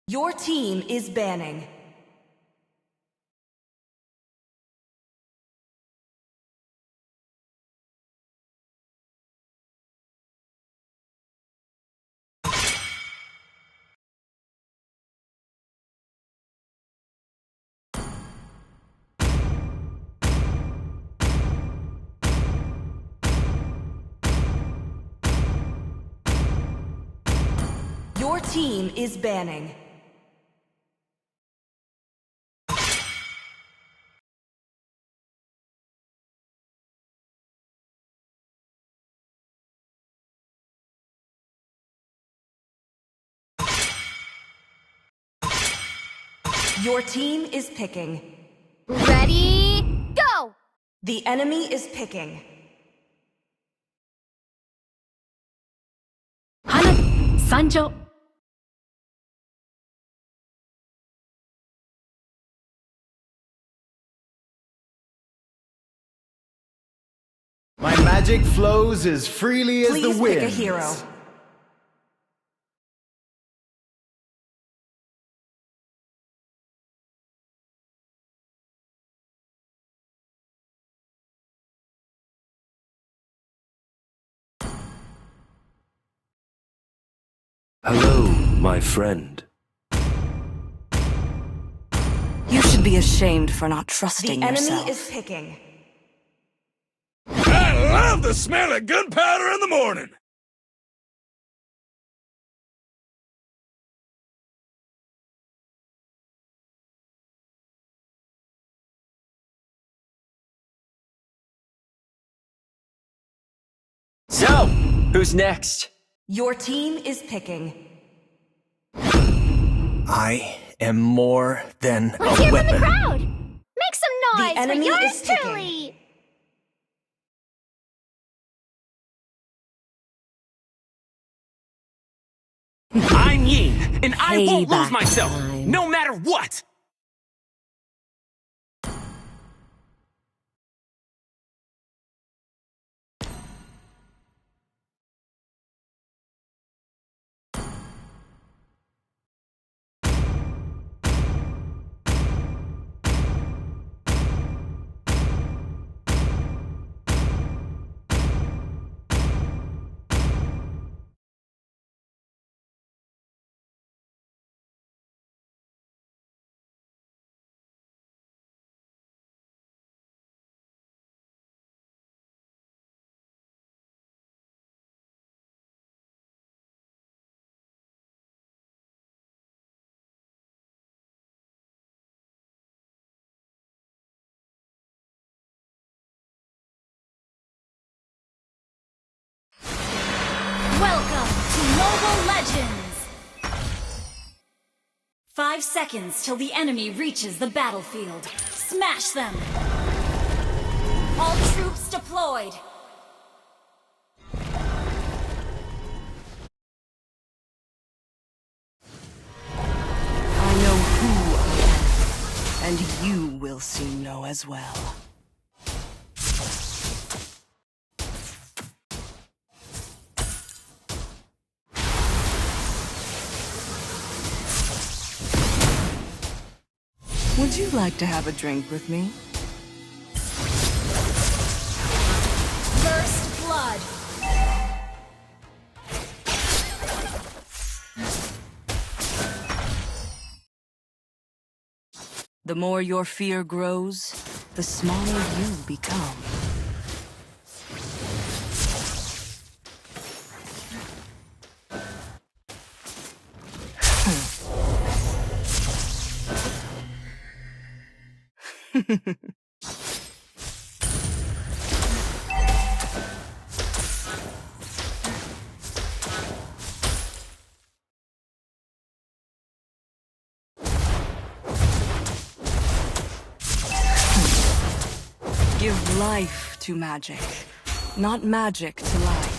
Your team is banning. Your team is banning. Your team is picking. Ready, go! The enemy is picking. Hana, Sanjo. My magic flows as freely as the Please wind. pick a hero. Hello, my friend. You should be ashamed for not trusting yourself. The enemy is picking. I love the smell of gunpowder in the morning. So, who's next? Your team is picking. I am more than Let's a hear from the weapon. crowd! Make some noise for enemy yours is ticking. truly! I'm Yi, and I won't lose Payback myself, time. no matter what! Welcome to Mobile Legends! 5 seconds till the enemy reaches the battlefield. Smash them! All troops deployed! I know who I am, and you will soon know as well. Would you like to have a drink with me? First blood! The more your fear grows, the smaller you become. Give life to magic, not magic to life.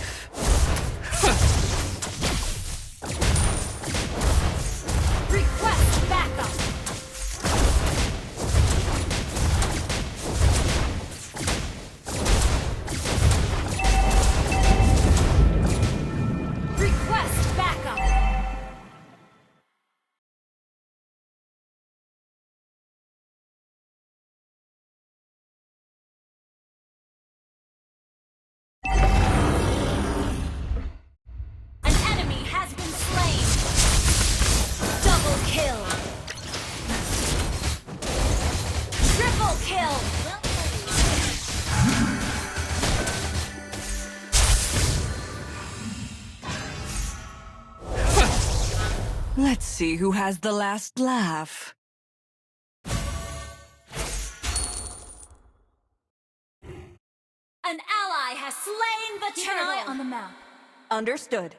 Double kill! Let's see who has the last laugh. An ally has slain the turtle! Keep an eye on the map. Understood.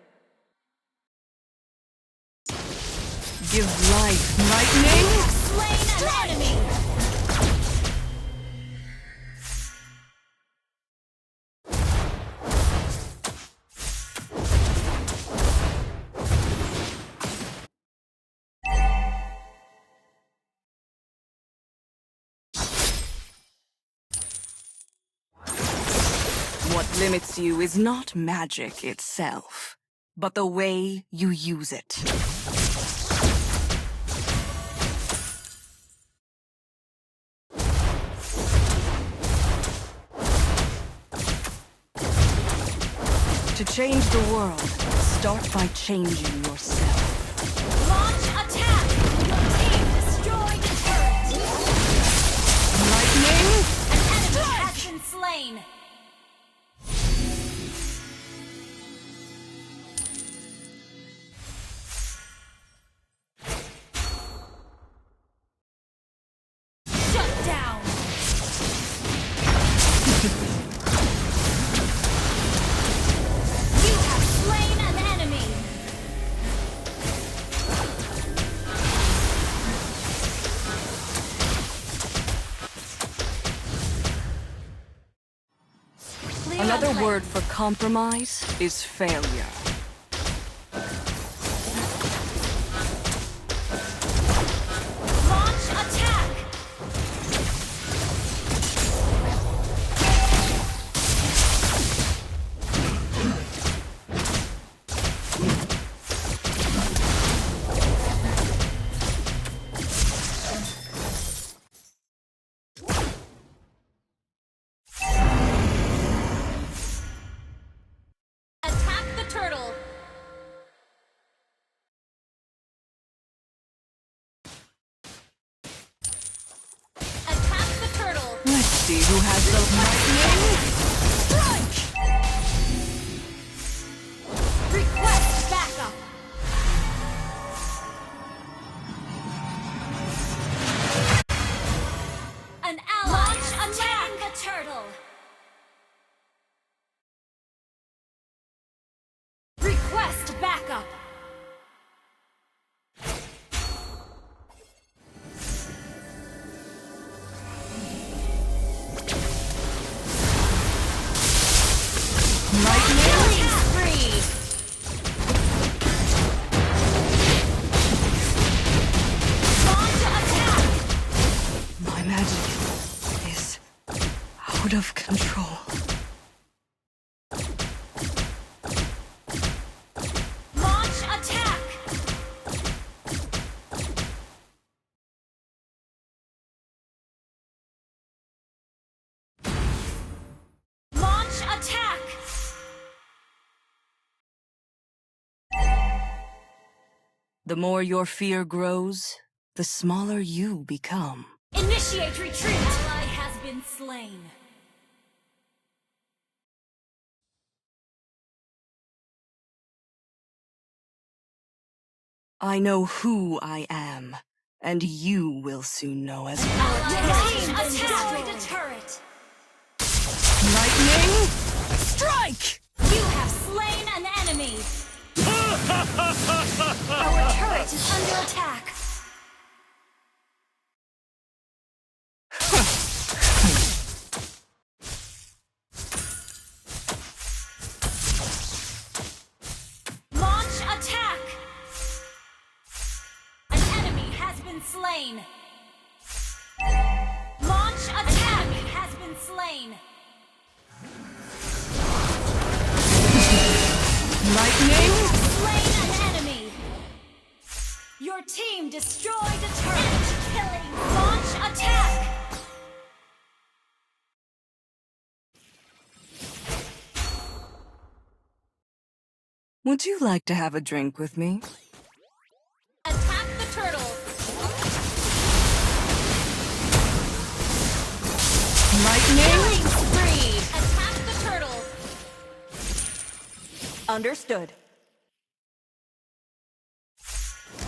Give life, lightning! Slain an enemy! What limits you is not magic itself, but the way you use it. To change the world, start by changing yourself. Launch attack! Your team destroyed the turret! Lightning! An enemy has been slain! Shut down! You have slain an enemy! Clear Another and word for compromise is failure. launch attack! Attack the turtle! Attack the turtle! Let's see who has the lightning! Request backup! An ally attack the turtle! Request backup! Killing spree! Launch attack! My magic is out of control. Launch attack! Launch attack! The more your fear grows, the smaller you become. Initiate retreat! Ally has been slain. I know who I am, and you will soon know as well. Our team destroyed a turret! Lightning! Strike! You have slain an enemy! Our turret is under attack! Launch attack! An enemy has been slain! Launch attack has been slain! Lightning! Slain an enemy! Your team destroyed a turret! Killing! Launch attack! Would you like to have a drink with me? Attack the turtle! Killing spree! Attack the turtle! Understood.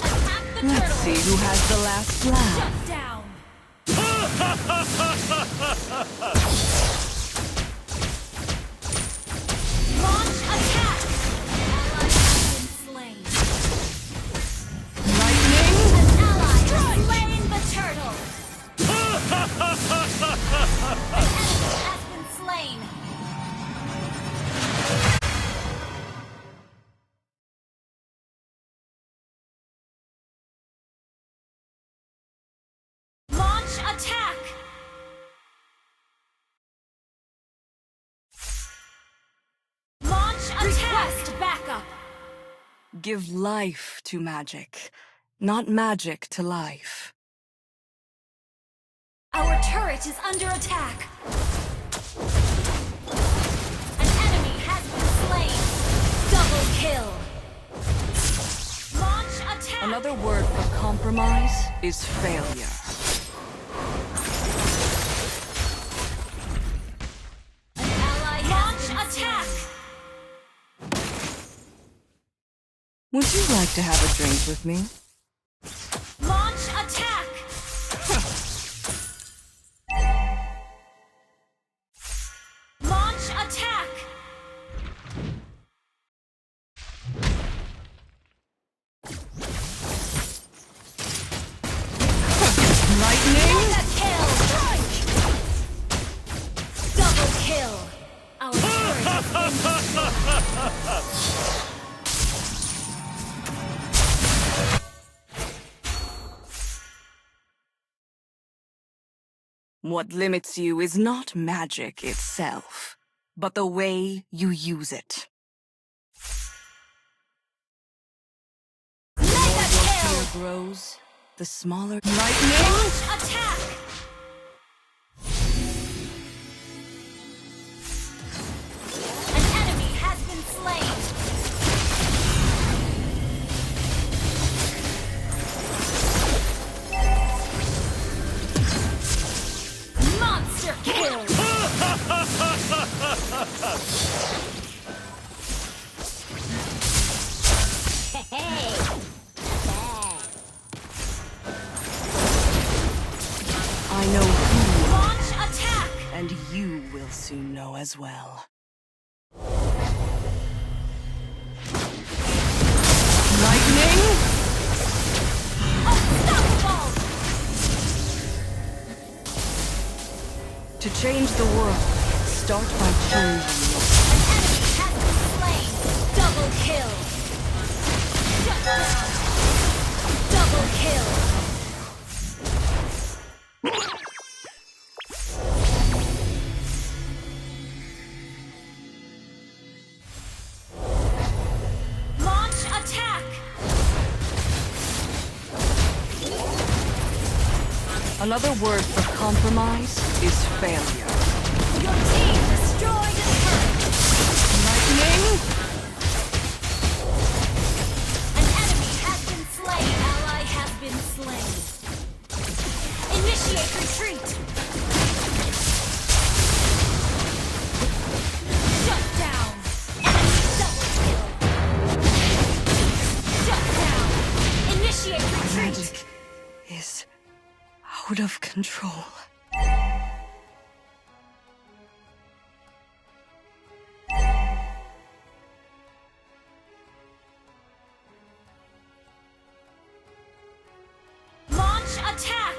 Attack the Let's turtle! see who has the last laugh. Shut down. Launch attack. Ally has been slain. Lightning! An ally has slain the turtle. An enemy has been slain. Launch attack. Launch attack. Request backup. Give life to magic, not magic to life. Our turret is under attack. An enemy has been slain. Double kill. Launch attack. Another word for compromise is failure. An ally launch attack. Would you like to have a drink with me? Launch attack. Launch attack. Lightning! Mega kill. Double kill. Our turret has been destroyed. What limits you is not magic itself, but the way you use it. Mega The more your kill. fear grows, the smaller... Lightning! Launch attack. An enemy has been slain. Monster kill. I know who, Launch attack. and you will soon know as well. Lightning! Unstoppable. To change the world, start by changing yourself. An enemy has been slain. Double kill. Shut down. Double kill. Launch attack. Another word for compromise is failure. Your team destroyed a turret. Lightning! An enemy has been slain. Ally has been slain. Initiate retreat. Shut down. Enemy double kill. Shut down. Initiate retreat. Magic is out of control. Launch attack.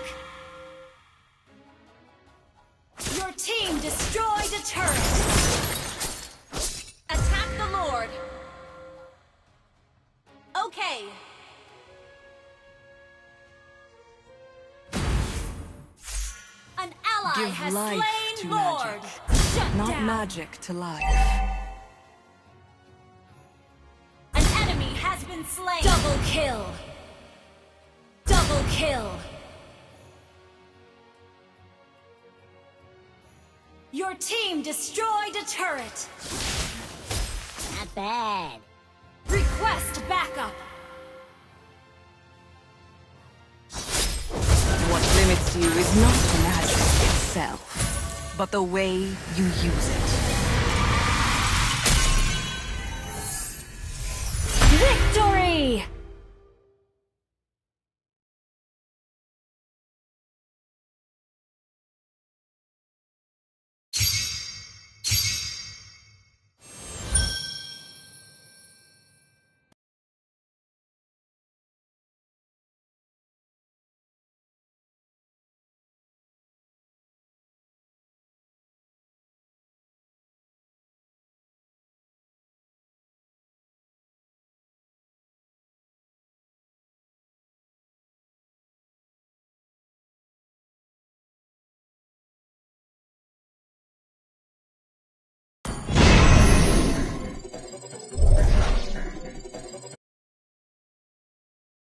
Your team destroyed a turret. Attack the Lord. Okay. An ally Give has life slain to Lord. magic, Shut not down. magic to life. An enemy has been slain. Double kill. Double kill. Your team destroyed a turret. Not bad. Request backup. What limits you is not magic itself, but the way you use it. Victory!